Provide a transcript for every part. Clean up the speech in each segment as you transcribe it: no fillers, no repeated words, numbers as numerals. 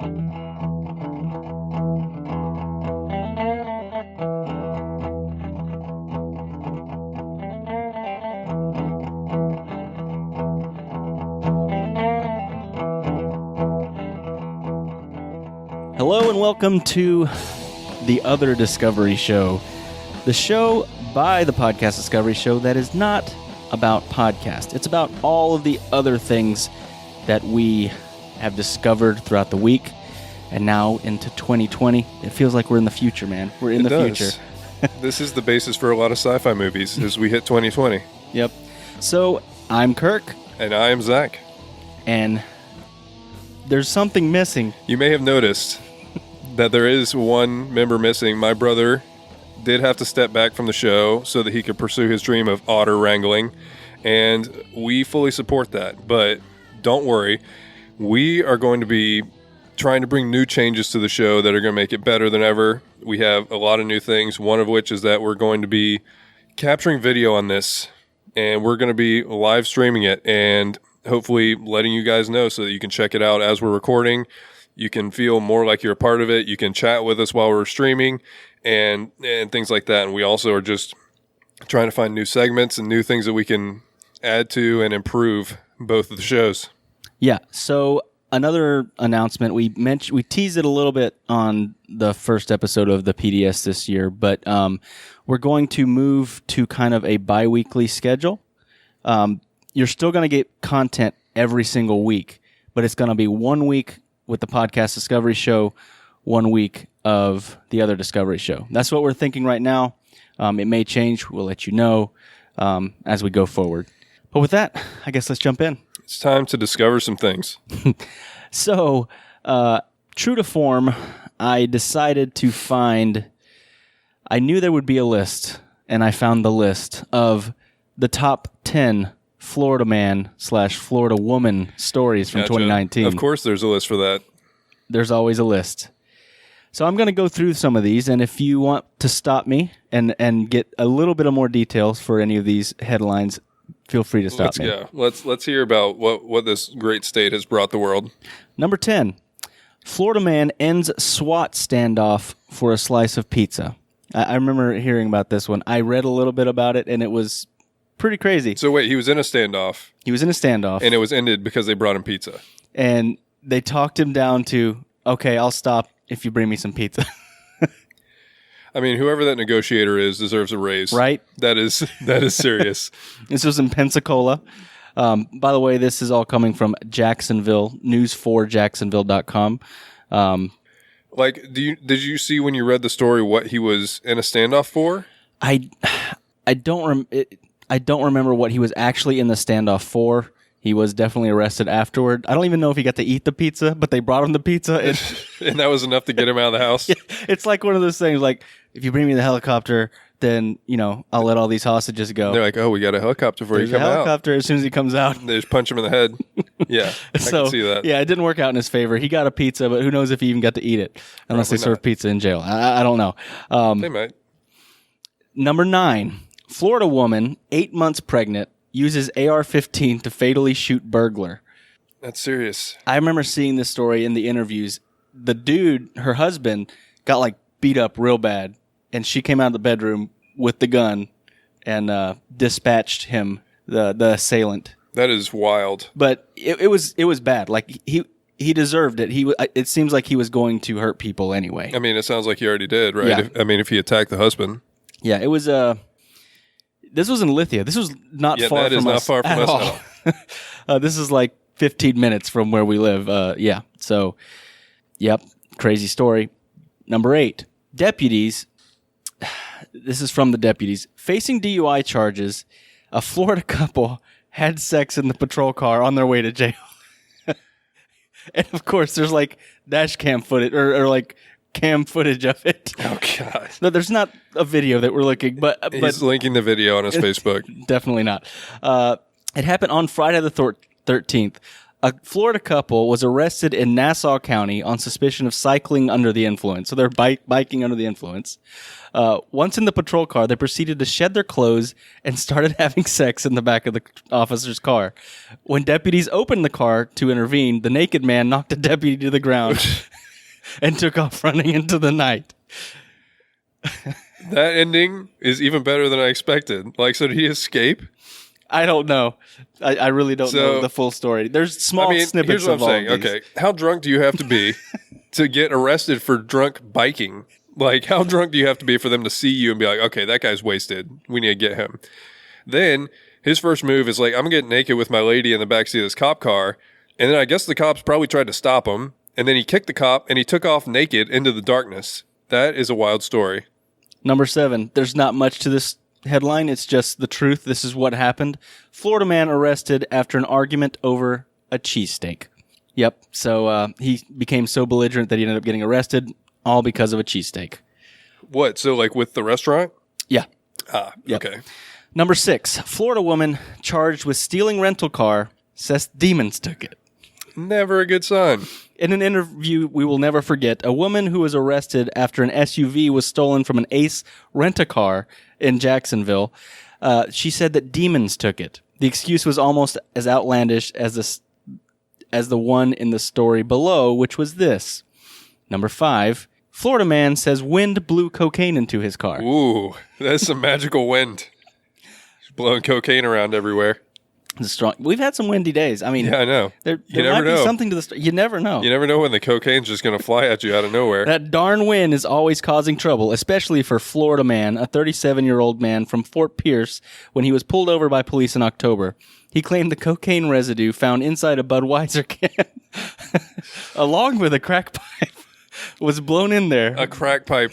Hello and welcome to the other Discovery Show, the show by the Podcast Discovery Show that is not about podcast. It's about all of the other things that we have discovered throughout the week and now into 2020. It feels like we're in the future, man. We're in the future. This is the basis for a lot of sci-fi movies as we hit 2020. Yep. So I'm Kirk. And I am Zach. And there's something missing. You may have noticed that there is one member missing. My brother did have to step back from the show so that he could pursue his dream of otter wrangling, and we fully support that. But don't worry, we are going to be trying to bring new changes to the show that are going to make it better than ever. We have a lot of new things, one of which is that we're going to be capturing video on this, and we're going to be live streaming it and hopefully letting you guys know so that you can check it out as we're recording. You can feel more like you're a part of it. You can chat with us while we're streaming and things like that. And we also are just trying to find new segments and new things that we can add to and improve both of the shows. Yeah. So another announcement, we teased it a little bit on the first episode of the PDS this year, but we're going to move to kind of a bi-weekly schedule. You're still going to get content every single week, but it's going to be 1 week with the Podcast Discovery Show, 1 week of the other Discovery Show. That's what we're thinking right now. It may change. We'll let you know as we go forward. But with that, I guess let's jump in. It's time to discover some things. So, true to form, I decided to I knew there would be a list, and I found the list of the top 10 Florida man / Florida woman stories from 2019. Of course there's a list for that. There's always a list. So I'm going to go through some of these, and if you want to stop me and get a little bit of more details for any of these headlines, feel free to stop me. Let's hear about what this great state has brought the world. Number 10, Florida man ends SWAT standoff for a slice of pizza. I remember hearing about this one. I read a little bit about it, and it was pretty crazy. So wait, he was in a standoff. And it was ended because they brought him pizza. And they talked him down to, okay, I'll stop if you bring me some pizza. I mean, whoever that negotiator is deserves a raise. Right? That is serious. This was in Pensacola. By the way, this is all coming from Jacksonville, news4jacksonville.com. Did you see when you read the story what he was in a standoff for? I don't remember what he was actually in the standoff for. He was definitely arrested afterward. I don't even know if he got to eat the pizza, but they brought him the pizza. And that was enough to get him out of the house? Yeah, it's like one of those things, like, if you bring me the helicopter, then, I'll let all these hostages go. They're like, oh, we got a helicopter for you come out. There's a helicopter as soon as he comes out. They just punch him in the head. Yeah, I can see that. Yeah, it didn't work out in his favor. He got a pizza, but who knows if he even got to eat it, unless they serve pizza in jail. I don't know. They might. Number 9. Florida woman, 8 months pregnant, uses AR-15 to fatally shoot burglar. That's serious. I remember seeing this story in the interviews. The dude, her husband, got beat up real bad, and she came out of the bedroom with the gun and dispatched him, the assailant. That is wild. But it was bad. Like he deserved it. It seems like he was going to hurt people anyway. I mean, it sounds like he already did, right? Yeah. If he attacked the husband. Yeah, it was this was in Lithia. This was not far from us. That is not far from us at all. This is like 15 minutes from where we live. Yeah. So, yep. Crazy story. Number 8. Deputies. This is from the deputies. Facing DUI charges, a Florida couple had sex in the patrol car on their way to jail. And of course, there's dash cam footage or cam footage of it. Oh God! No, there's not a video that we're looking, but he's linking the video on his Facebook. Definitely not. It happened on Friday the 13th. A Florida couple was arrested in Nassau County on suspicion of cycling under the influence. So they're biking under the influence. Once in the patrol car, they proceeded to shed their clothes and started having sex in the back of the officer's car. When deputies opened the car to intervene, the naked man knocked a deputy to the ground and took off running into the night. That ending is even better than I expected. Like, so did he escape? I don't know. I really don't know the full story. There's small snippets here's what of I'm all saying. of these. Okay, how drunk do you have to be to get arrested for drunk biking? Like, how drunk do you have to be for them to see you and be like, okay, that guy's wasted. We need to get him. Then his first move is like, I'm going to get naked with my lady in the backseat of this cop car. And then I guess the cops probably tried to stop him. And then he kicked the cop and he took off naked into the darkness. That is a wild story. Number 7, there's not much to this headline. It's just the truth. This is what happened. Florida man arrested after an argument over a cheesesteak. Yep. So he became so belligerent that he ended up getting arrested, all because of a cheesesteak. What? So like with the restaurant? Yeah. Yep. Okay. Number 6, Florida woman charged with stealing rental car says demons took it. Never a good sign. In an interview we will never forget, a woman who was arrested after an SUV was stolen from an Ace rent-a-car in Jacksonville, she said that demons took it. The excuse was almost as outlandish as the one in the story below, which was this. Number 5, Florida man says wind blew cocaine into his car. Ooh, that's some magical wind. She's blowing cocaine around everywhere. Strong. We've had some windy days. I mean, yeah, I know. There might be something to the story. You never know. You never know when the cocaine's just going to fly at you out of nowhere. That darn wind is always causing trouble, especially for Florida man, a 37-year-old man from Fort Pierce, when he was pulled over by police in October. He claimed the cocaine residue found inside a Budweiser can, along with a crack pipe, was blown in there. A crack pipe.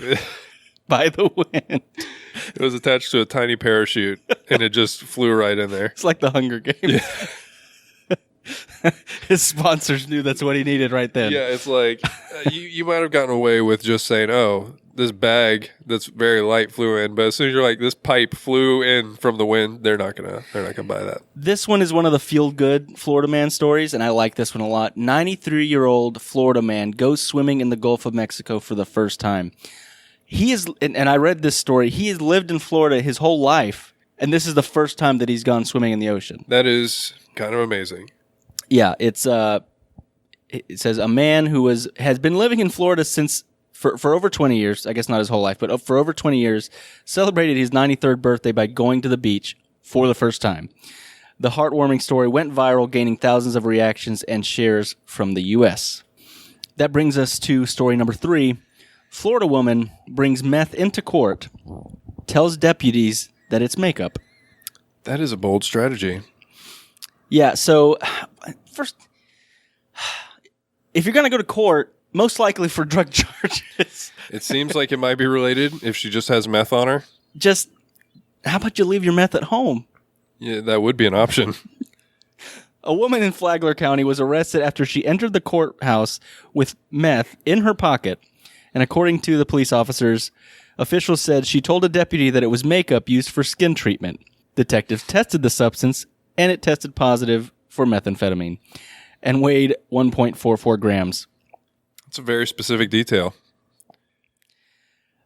By the wind. It was attached to a tiny parachute, and it just flew right in there. It's like the Hunger Games. Yeah. His sponsors knew that's what he needed right then. Yeah, it's like you might have gotten away with just saying, "Oh, this bag that's very light flew in," but as soon as you're like, "This pipe flew in from the wind," they're not gonna buy that. This one is one of the feel-good Florida man stories, and I like this one a lot. 93-year-old Florida man goes swimming in the Gulf of Mexico for the first time. He is, and I read this story, he has lived in Florida his whole life, and this is the first time that he's gone swimming in the ocean. That is kind of amazing. Yeah, it says a man who has been living in Florida for over 20 years, I guess not his whole life, but for over 20 years, celebrated his 93rd birthday by going to the beach for the first time. The heartwarming story went viral, gaining thousands of reactions and shares from the U.S. That brings us to story number 3. Florida woman brings meth into court, tells deputies that it's makeup. That is a bold strategy. Yeah, so first, if you're going to go to court, most likely for drug charges. It seems like it might be related if she just has meth on her. Just, how about you leave your meth at home? Yeah, that would be an option. A woman in Flagler County was arrested after she entered the courthouse with meth in her pocket. And according to the police officers, officials said she told a deputy that it was makeup used for skin treatment. Detectives tested the substance, and it tested positive for methamphetamine and weighed 1.44 grams. It's a very specific detail.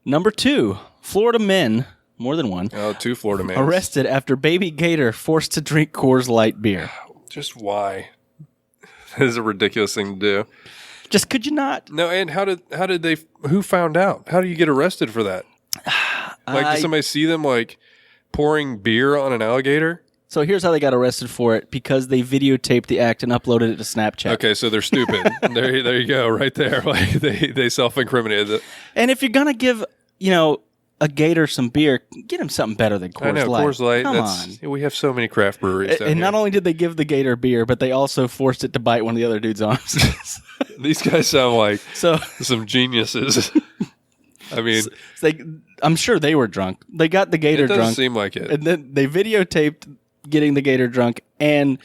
Number 2, Florida men, more than one, 2 Florida men arrested after baby gator forced to drink Coors Light beer. Just why? That is a ridiculous thing to do. Just could you not? No, and how did they? Who found out? How do you get arrested for that? Like, did somebody see them like pouring beer on an alligator? So here's how they got arrested for it: because they videotaped the act and uploaded it to Snapchat. Okay, so they're stupid. there you go, right there. Like they self-incriminated it. And if you're gonna give a gator some beer, get him something better than Coors Light. I know, Coors Light. Come on. We have so many craft breweries down here. And not only did they give the gator beer, but they also forced it to bite one of the other dude's arms. These guys sound like some geniuses. I mean, I'm sure they were drunk. They got the gator drunk. It doesn't seem like it. And then they videotaped getting the gator drunk and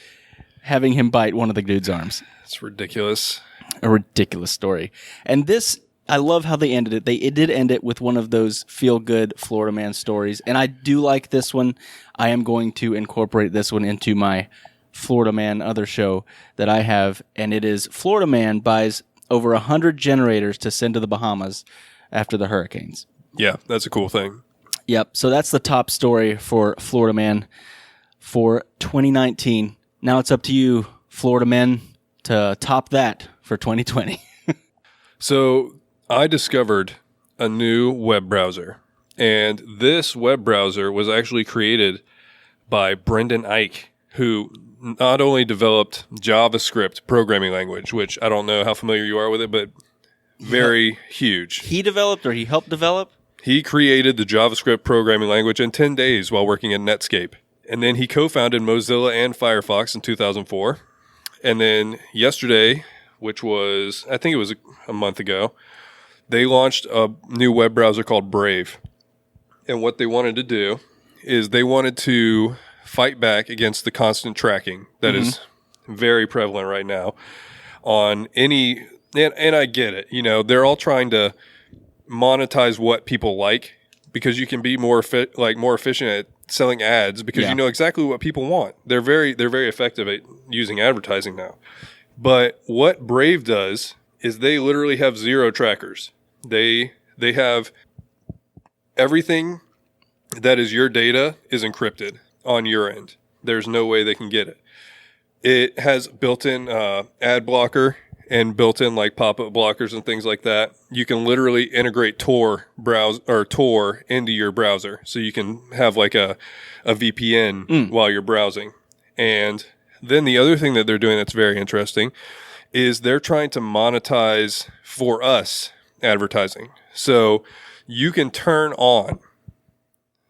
having him bite one of the dude's arms. It's ridiculous. A ridiculous story. And this, I love how they ended it. It did end it with one of those feel-good Florida man stories. And I do like this one. I am going to incorporate this one into my Florida Man other show that I have, and it is Florida Man buys over 100 generators to send to the Bahamas after the hurricanes. Yeah, that's a cool thing. Yep. So that's the top story for Florida Man for 2019. Now it's up to you, Florida Men, to top that for 2020. So I discovered a new web browser, and this web browser was actually created by Brendan Eich, who not only developed JavaScript programming language, which I don't know how familiar you are with it, but very huge. He developed or he helped develop? He created the JavaScript programming language in 10 days while working at Netscape. And then he co-founded Mozilla and Firefox in 2004. And then yesterday, which was, I think it was a month ago, they launched a new web browser called Brave. And what they wanted to do is they wanted to fight back against the constant tracking that is very prevalent right now on any, and I get it, they're all trying to monetize what people like, because you can be more efficient at selling ads because you know exactly what people want. They're very effective at using advertising now. But what Brave does is they literally have zero trackers. They have everything that is your data is encrypted on your end. There's no way they can get it. It has built-in ad blocker and built-in like pop-up blockers and things like that. You can literally integrate Tor into your browser, so you can have like a VPN while you're browsing. And then the other thing that they're doing that's very interesting is they're trying to monetize for us advertising. So you can turn on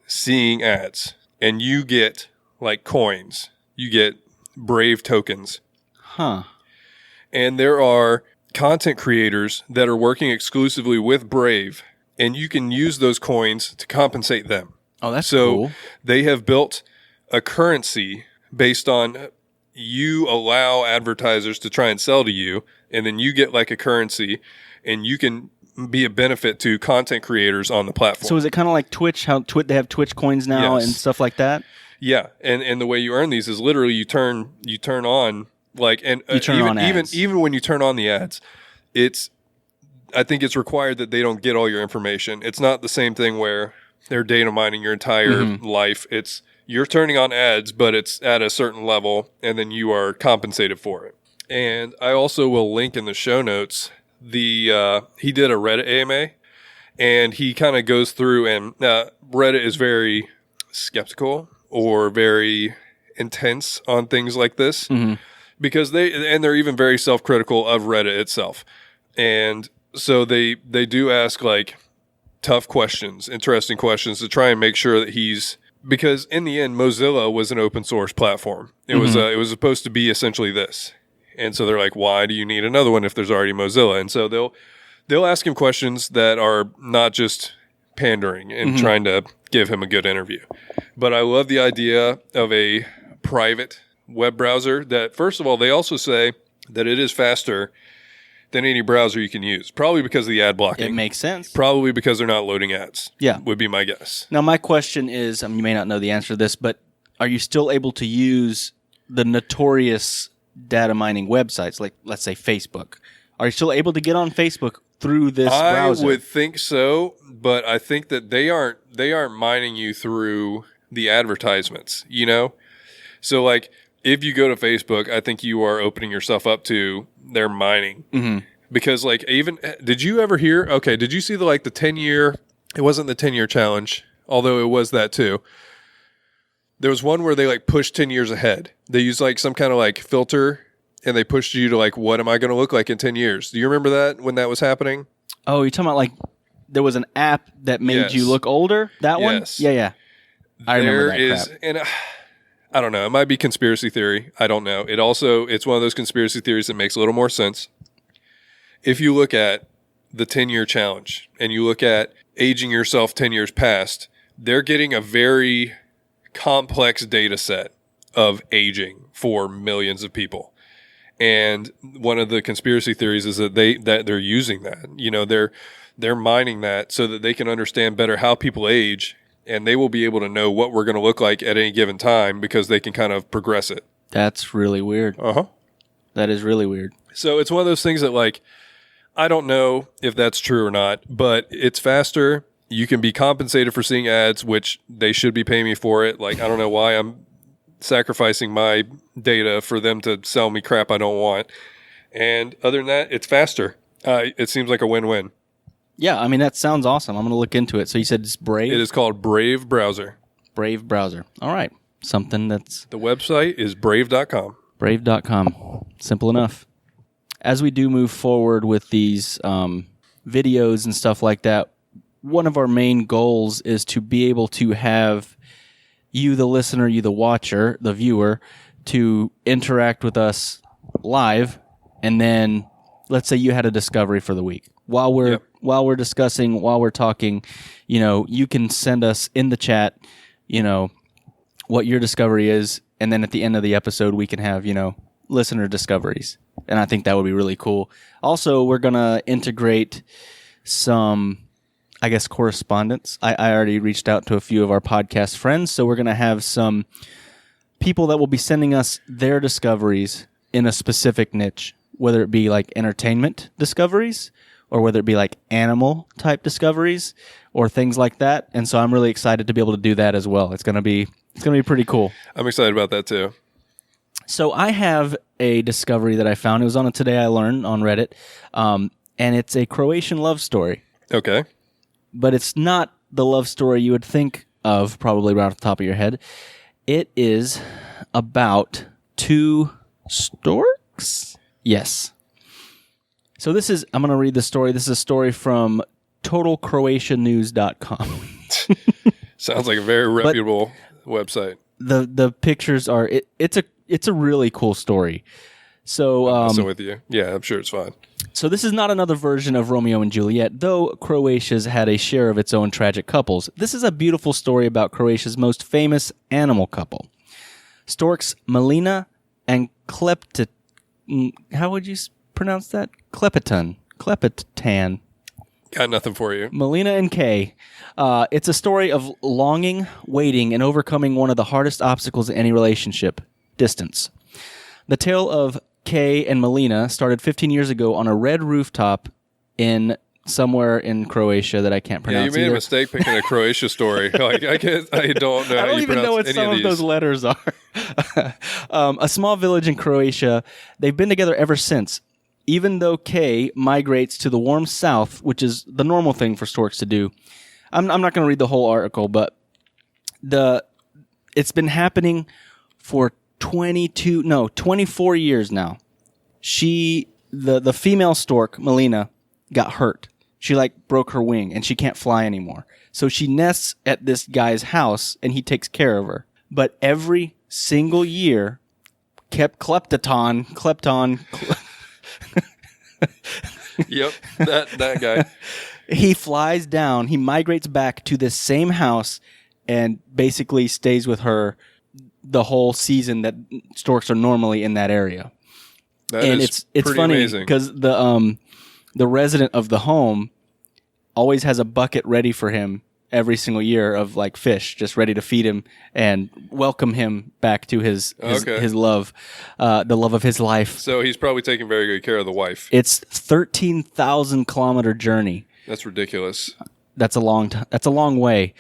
seeing ads and you get like coins. You get Brave tokens. Huh. And there are content creators that are working exclusively with Brave, and you can use those coins to compensate them. Oh, that's cool. So they have built a currency based on you allow advertisers to try and sell to you, and then you get like a currency, and you can be a benefit to content creators on the platform. So is it kind of like Twitch, how they have Twitch coins now and stuff like that? Yeah, and the way you earn these is literally you turn on like, and even when you turn on the ads, I think it's required that they don't get all your information. It's not the same thing where they're data mining your entire life. It's you're turning on ads, but it's at a certain level, and then you are compensated for it. And I also will link in the show notes he did a Reddit AMA, and he kind of goes through, and Reddit is very skeptical or very intense on things like this. Because they're even very self-critical of Reddit itself. And so they do ask like tough questions, interesting questions to try and make sure that because in the end, Mozilla was an open source platform. It was supposed to be essentially this. And so they're like, why do you need another one if there's already Mozilla? And so they'll ask him questions that are not just pandering and trying to give him a good interview. But I love the idea of a private web browser that, first of all, they also say that it is faster than any browser you can use, probably because of the ad blocking. It makes sense. Probably because they're not loading ads. Yeah. Would be my guess. Now, my question is, you may not know the answer to this, but are you still able to use the notorious data mining websites, like let's say Facebook? Are you still able to get on Facebook through this browser? I would think so, but I think that they aren't mining you through the advertisements, So like, if you go to Facebook, I think you are opening yourself up to their mining. Because like, did you ever hear, did you see the 10-year, it wasn't the 10-year challenge, although it was that too. There was one where they like pushed 10 years ahead. They used like some kind of like filter, and they pushed you to like, what am I going to look like in 10 years? Do you remember that when that was happening? Oh, you're talking about like, there was an app that made you look older? That one? Yes. Yeah. I remember that crap. And I don't know. It might be conspiracy theory. I don't know. It's one of those conspiracy theories that makes a little more sense. If you look at the 10-year challenge and you look at aging yourself 10 years past, they're getting a very complex data set of aging for millions of people. And one of the conspiracy theories is that they're using that. They're mining that so that they can understand better how people age, and they will be able to know what we're going to look like at any given time because they can kind of progress it. That's really weird. Uh-huh. That is really weird. So it's one of those things that, like, I don't know if that's true or not, but it's faster. You can be compensated for seeing ads, which they should be paying me for it. Like, I don't know why I'm sacrificing my data for them to sell me crap I don't want. And other than that, it's faster. It seems like a win-win. Yeah, I mean, that sounds awesome. I'm going to look into it. So you said it's Brave? It is called Brave Browser. Brave Browser. All right. Something that's... The website is brave.com. Brave.com. Simple enough. As we do move forward with these videos and stuff like that, one of our main goals is to be able to have you, the listener, you, the watcher, the viewer, to interact with us live. And then, let's say you had a discovery for the week. While we're discussing, while we're talking, you can send us in the chat, what your discovery is, and then at the end of the episode, we can have, listener discoveries. And I think that would be really cool. Also, we're going to integrate some, I guess, correspondence. I already reached out to a few of our podcast friends, so we're going to have some people that will be sending us their discoveries in a specific niche, whether it be like entertainment discoveries or whether it be like animal type discoveries or things like that. And so I'm really excited to be able to do that as well. It's going to be pretty cool. I'm excited about that too. So I have a discovery that I found. It was on a Today I Learned on Reddit. And it's a Croatian love story. Okay. But it's not the love story you would think of probably right off the top of your head. It is about two storks? Yes. So I'm going to read the story. This is a story from TotalCroatiaNews.com. Sounds like a very reputable website. The pictures are, it's a really cool story. So, I'm with you. Yeah, I'm sure it's fine. So this is not another version of Romeo and Juliet, though Croatia's had a share of its own tragic couples. This is a beautiful story about Croatia's most famous animal couple. Storks Melina and how would you pronounce that? Klepetan. Got nothing for you. Melina and Kay. It's a story of longing, waiting, and overcoming one of the hardest obstacles in any relationship, distance. The tale of Kay and Melina started 15 years ago on a red rooftop in somewhere in Croatia that I can't pronounce. Yeah, you made a mistake picking a Croatia story. Like, I don't know. I don't even know what some of those letters are. A small village in Croatia. They've been together ever since. Even though Kay migrates to the warm south, which is the normal thing for storks to do. I'm not going to read the whole article, but it's been happening for 24 years now. The female stork, Melina, got hurt. She broke her wing and she can't fly anymore. So she nests at this guy's house and he takes care of her. But every single year, Klepton. Yep, that guy. He flies down. He migrates back to this same house and basically stays with her the whole season that storks are normally in that area. It's funny because the resident of the home always has a bucket ready for him every single year of fish, just ready to feed him and welcome him back to his love, the love of his life. So he's probably taking very good care of the wife. It's 13,000 kilometer journey. That's ridiculous. That's a long way.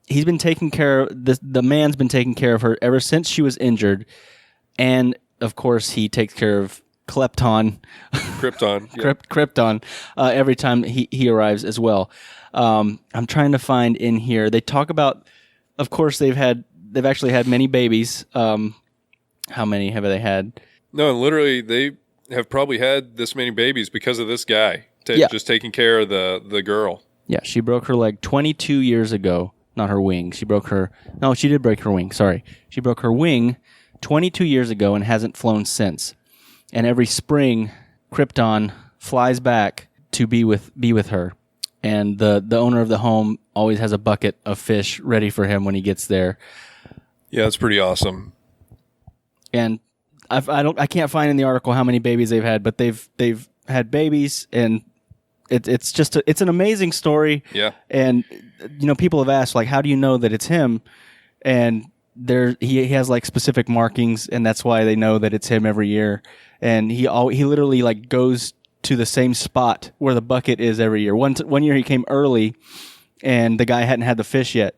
He's been taking care of the man's been taking care of her ever since she was injured, and of course he takes care of Krypton every time he arrives as well. I'm trying to find in here. They talk about, of course, they've actually had many babies. How many have they had? No, and literally they have probably had this many babies because of this guy just taking care of the girl. Yeah, she broke her leg 22 years ago. Not her wing. She did break her wing. Sorry. She broke her wing 22 years ago and hasn't flown since. And every spring, Krypton flies back to be with her. And the owner of the home always has a bucket of fish ready for him when he gets there. Yeah, that's pretty awesome. And I can't find in the article how many babies they've had, but they've had babies, and it's an amazing story. Yeah. And people have asked how do you know that it's him? And he has like specific markings, and that's why they know that it's him every year. And he literally like goes to the same spot where the bucket is every year. One year he came early, and the guy hadn't had the fish yet,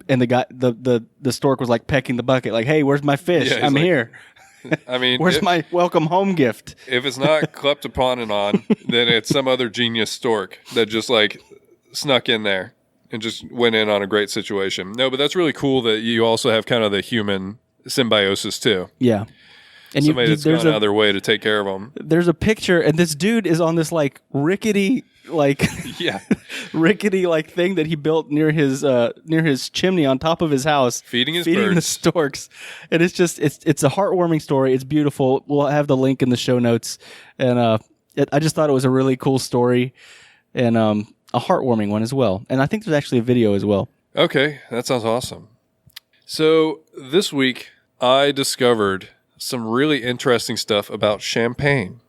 and the stork was like pecking the bucket, like, "Hey, where's my fish? I'm like, here." I mean, where's my welcome home gift? If it's not Kleptoponon, then it's some other genius stork that just like snuck in there and just went in on a great situation. No, but that's really cool that you also have kind of the human symbiosis too. Yeah. And somebody that's gone out of their way to take care of them. There's a picture, and this dude is on this like rickety like rickety like thing that he built near his chimney on top of his house, feeding birds. The storks. And it's just it's a heartwarming story. It's beautiful. We'll have the link in the show notes. And I just thought it was a really cool story, and a heartwarming one as well. And I think there's actually a video as well. Okay, that sounds awesome. So this week I discovered some really interesting stuff about champagne.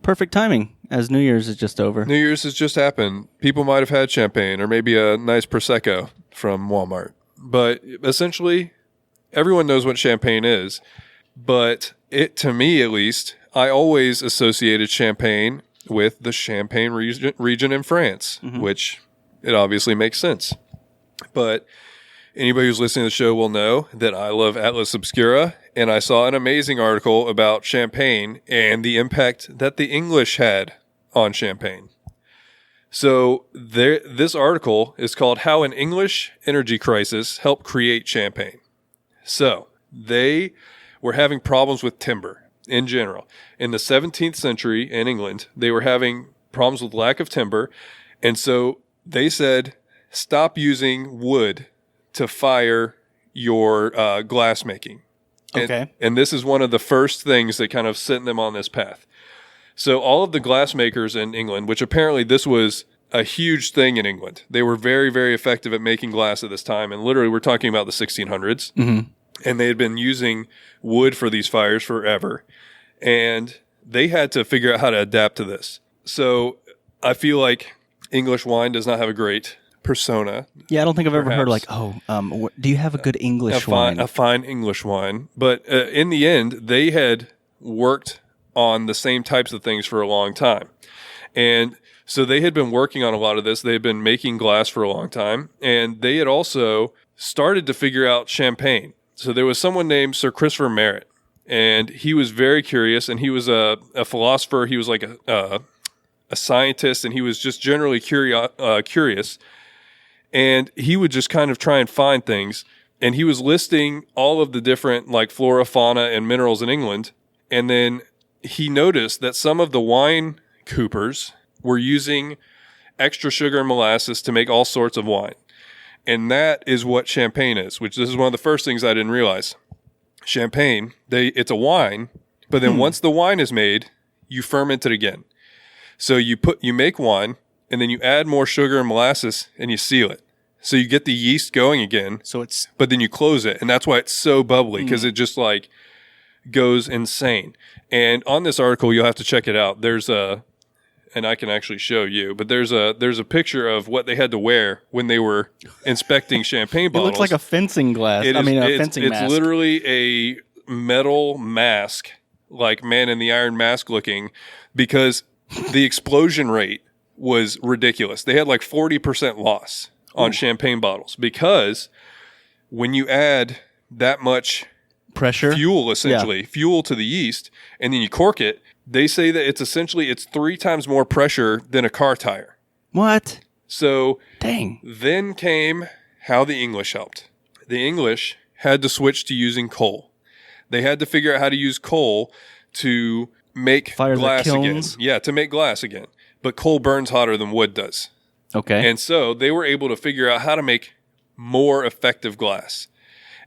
Perfect timing, as New Year's is just over. New Year's has just happened. People might have had champagne or maybe a nice Prosecco from Walmart. But essentially, everyone knows what champagne is. But to me at least, I always associated champagne with the Champagne region in France, which it obviously makes sense. But anybody who's listening to the show will know that I love Atlas Obscura, and I saw an amazing article about champagne and the impact that the English had on champagne. So this article is called How an English Energy Crisis Helped Create Champagne. So they were having problems with timber in general. In the 17th century in England, they were having problems with lack of timber, and so they said, stop using wood to fire your glass making. Okay. And this is one of the first things that kind of sent them on this path. So all of the glass makers in England, which apparently this was a huge thing in England. They were very, very effective at making glass at this time. And literally we're talking about the 1600s. Mm-hmm. And they had been using wood for these fires forever. And they had to figure out how to adapt to this. So I feel like English wine does not have a great persona. Yeah, I don't think I've ever heard like, do you have a good English wine? A fine English wine. But in the end, they had worked on the same types of things for a long time. And so they had been working on a lot of this. They had been making glass for a long time. And they had also started to figure out champagne. So there was someone named Sir Christopher Merritt. And he was very curious. And he was a philosopher. He was like a scientist. And he was just generally curious. And he would just kind of try and find things. And he was listing all of the different like flora, fauna, and minerals in England. And then he noticed that some of the wine coopers were using extra sugar and molasses to make all sorts of wine. And that is what champagne is, which this is one of the first things I didn't realize. Champagne, it's a wine, but then once the wine is made, you ferment it again. So you make wine, and then you add more sugar and molasses, and you seal it. So you get the yeast going again. But then you close it, and that's why it's so bubbly, because it just like goes insane. And on this article, you'll have to check it out. There's and I can actually show you, but there's a picture of what they had to wear when they were inspecting champagne bottles. It looks like a fencing glass. Fencing mask. It's literally a metal mask, like Man in the Iron Mask looking, because the explosion rate was ridiculous. They had like 40% loss on champagne bottles, because when you add that much pressure, fuel to the yeast, and then you cork it, they say that it's 3 times more pressure than a car tire. What? So dang. Then came how the English helped. The English had to switch to using coal. They had to figure out how to use coal to make glass again. Yeah, to make glass again. But coal burns hotter than wood does. Okay. And so they were able to figure out how to make more effective glass.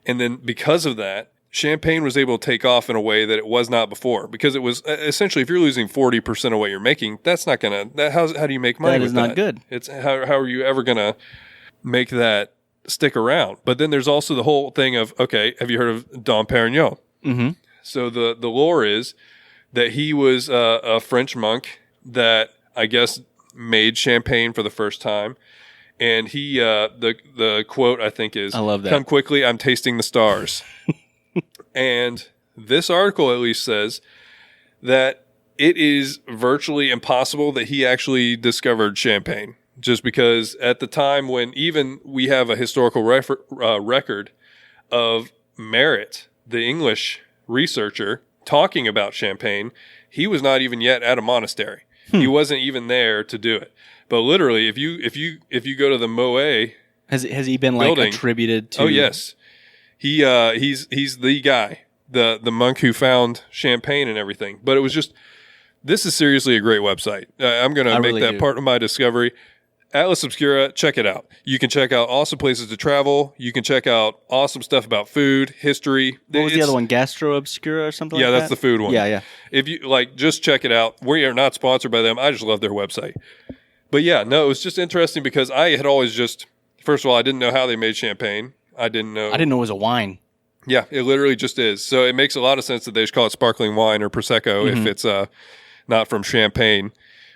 And then because of that, champagne was able to take off in a way that it was not before. Because it was essentially, if you're losing 40% of what you're making, that's not going to, how do you make money with that? That is not good. It's how are you ever going to make that stick around? But then there's also the whole thing of, okay, have you heard of Dom Perignon? Mm-hmm. So the lore is that he was a French monk that I guess made champagne for the first time. And he, the quote I think is, I love that. "Come quickly, I'm tasting the stars." And this article at least says that it is virtually impossible that he actually discovered champagne, just because at the time when even we have a historical record of Merritt, the English researcher, talking about champagne, he was not even yet at a monastery. He wasn't even there to do it. But literally, if you go to the Moët, has he been building, like attributed to? Oh yes, he's the guy, the monk who found champagne and everything. But it was just, this is seriously a great website. I'm going to make really that do. part of my discovery. Atlas Obscura, check it out. You can check out awesome places to travel. You can check out awesome stuff about food, history. What was the other one? Gastro Obscura or something like that? Yeah, that's the food one. Yeah. If you just check it out. We are not sponsored by them. I just love their website. But yeah, no, it was just interesting because I had always first of all, I didn't know how they made champagne. I didn't know it was a wine. Yeah, it literally just is. So it makes a lot of sense that they should call it sparkling wine or Prosecco if it's not from champagne.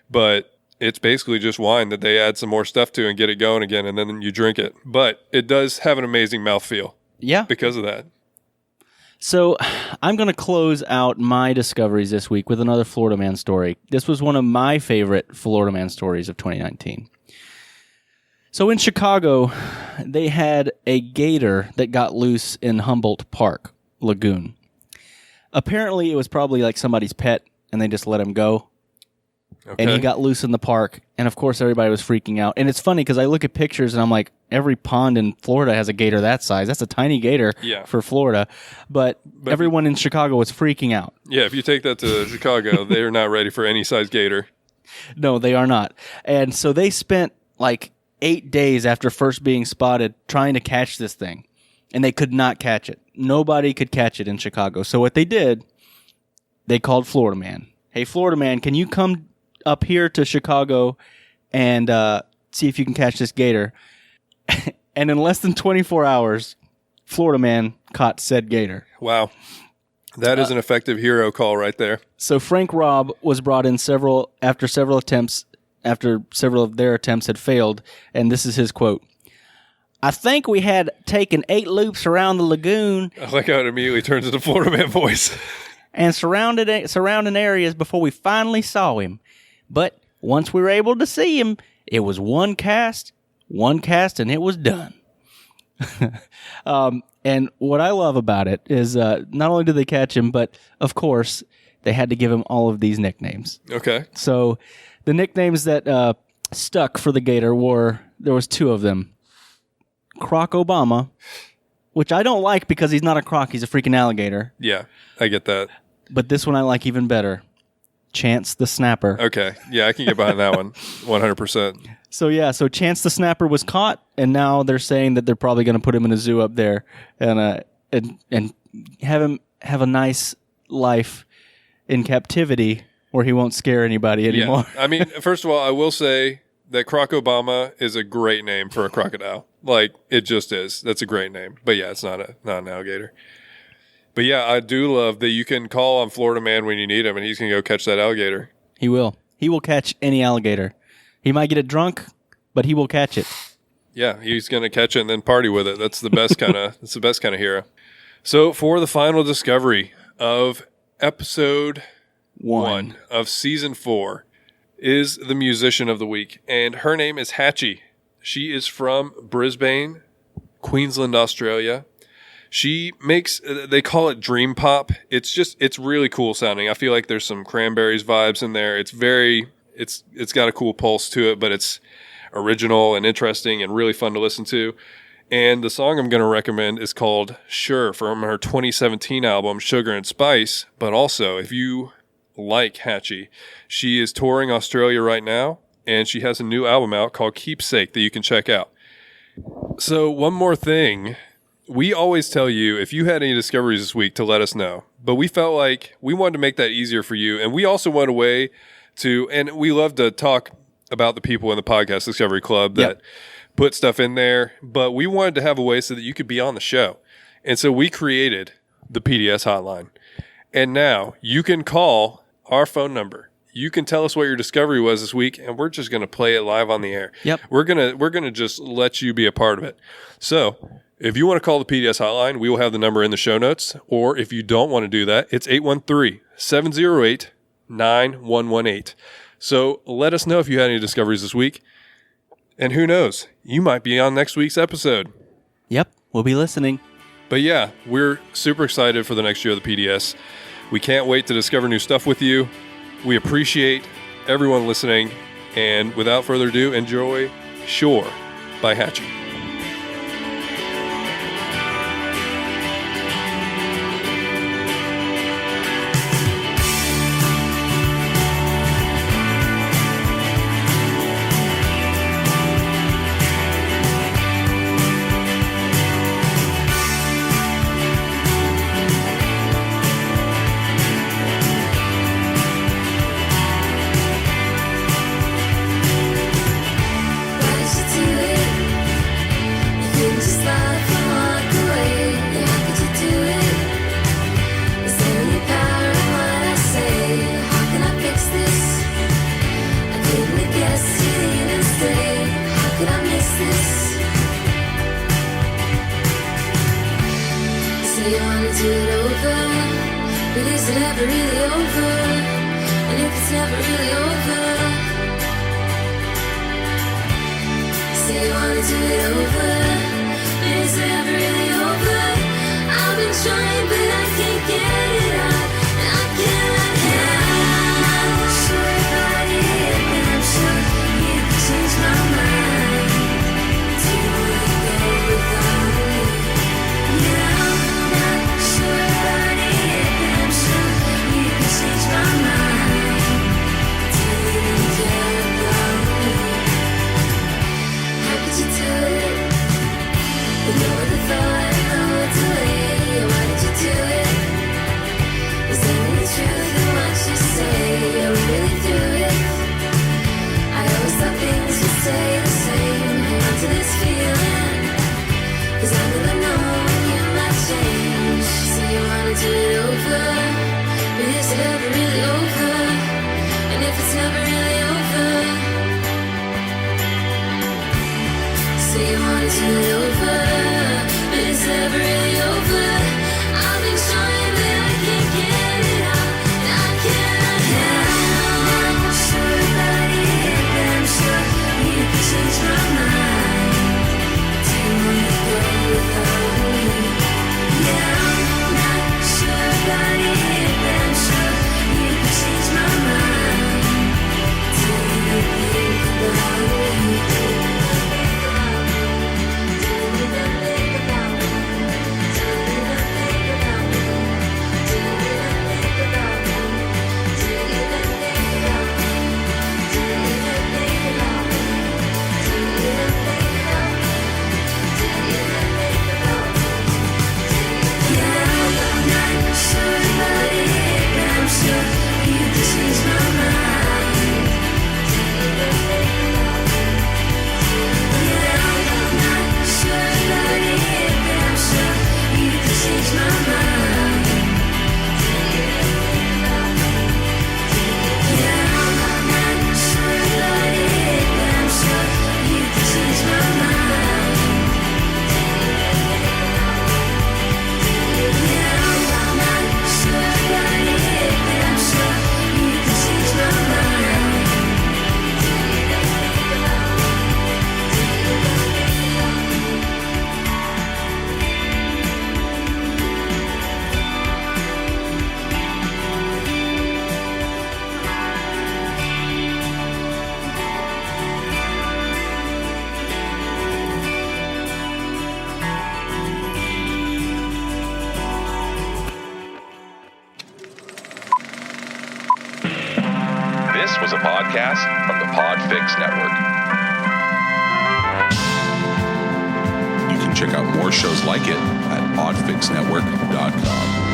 But it's basically just wine that they add some more stuff to and get it going again, and then you drink it. But it does have an amazing mouthfeel. Yeah. Because of that. So I'm going to close out my discoveries this week with another Florida man story. This was one of my favorite Florida man stories of 2019. So in Chicago, they had a gator that got loose in Humboldt Park Lagoon. Apparently, it was probably like somebody's pet, and they just let him go. Okay. And he got loose in the park, and of course everybody was freaking out. And it's funny because I look at pictures and I'm like, every pond in Florida has a gator that size. That's a tiny gator for Florida. But everyone in Chicago was freaking out. Yeah, if you take that to Chicago, they're not ready for any size gator. No, they are not. And so they spent like 8 days after first being spotted trying to catch this thing, and they could not catch it. Nobody could catch it in Chicago. So what they did, they called Florida Man. Hey, Florida Man, can you come up here to Chicago and see if you can catch this gator? And in less than 24 hours, Florida Man caught said gator. Wow. That is an effective hero call right there. So Frank Robb was brought in after several of their attempts had failed, and this is his quote. "I think we had taken 8 loops around the lagoon." I like how it immediately turns into Florida Man voice. "And surrounding areas before we finally saw him. But once we were able to see him, it was one cast, and it was done." And what I love about it is not only did they catch him, but of course they had to give him all of these nicknames. Okay. So the nicknames that stuck for the gator there was 2 of them. Croc Obama, which I don't like because he's not a croc, he's a freaking alligator. Yeah, I get that. But this one I like even better. Chance the Snapper. Okay. Yeah, I can get behind that one 100%. So Chance the Snapper was caught, and now they're saying that they're probably going to put him in a zoo up there and have him have a nice life in captivity where he won't scare anybody anymore. Yeah. I mean, first of all, I will say that Croc Obama is a great name for a crocodile. Like, it just is. That's a great name. But yeah, it's not an alligator. But yeah, I do love that you can call on Florida Man when you need him, and he's going to go catch that alligator. He will. He will catch any alligator. He might get it drunk, but he will catch it. Yeah, he's going to catch it and then party with it. That's the best kind of. That's the best kind of hero. So for the final discovery of episode 1 of season 4 is the musician of the week, and her name is Hatchie. She is from Brisbane, Queensland, Australia. She makes, they call it dream pop. It's really cool sounding. I feel like there's some Cranberries vibes in there. It's got a cool pulse to it, but it's original and interesting and really fun to listen to. And the song I'm going to recommend is called Sure from her 2017 album Sugar and Spice. But also, if you like Hatchie, she is touring Australia right now, and she has a new album out called Keepsake that you can check out. So one more thing. We always tell you, if you had any discoveries this week, to let us know. But we felt like we wanted to make that easier for you. And we also went away to, and we love to talk about the people in the Podcast Discovery Club that put stuff in there. But we wanted to have a way so that you could be on the show. And so we created the PDS hotline. And now you can call our phone number. you can tell us what your discovery was this week, and we're just going to play it live on the air. Yep. We're gonna just let you be a part of it. So if you want to call the PDS hotline, we will have the number in the show notes. Or if you don't want to do that, it's 813-708-9118. So let us know if you had any discoveries this week. And who knows, you might be on next week's episode. Yep, we'll be listening. But yeah, we're super excited for the next year of the PDS. We can't wait to discover new stuff with you. We appreciate everyone listening. And without further ado, enjoy Shore by Hatchie. This was a podcast from the Podfix Network. You can check out more shows like it at podfixnetwork.com.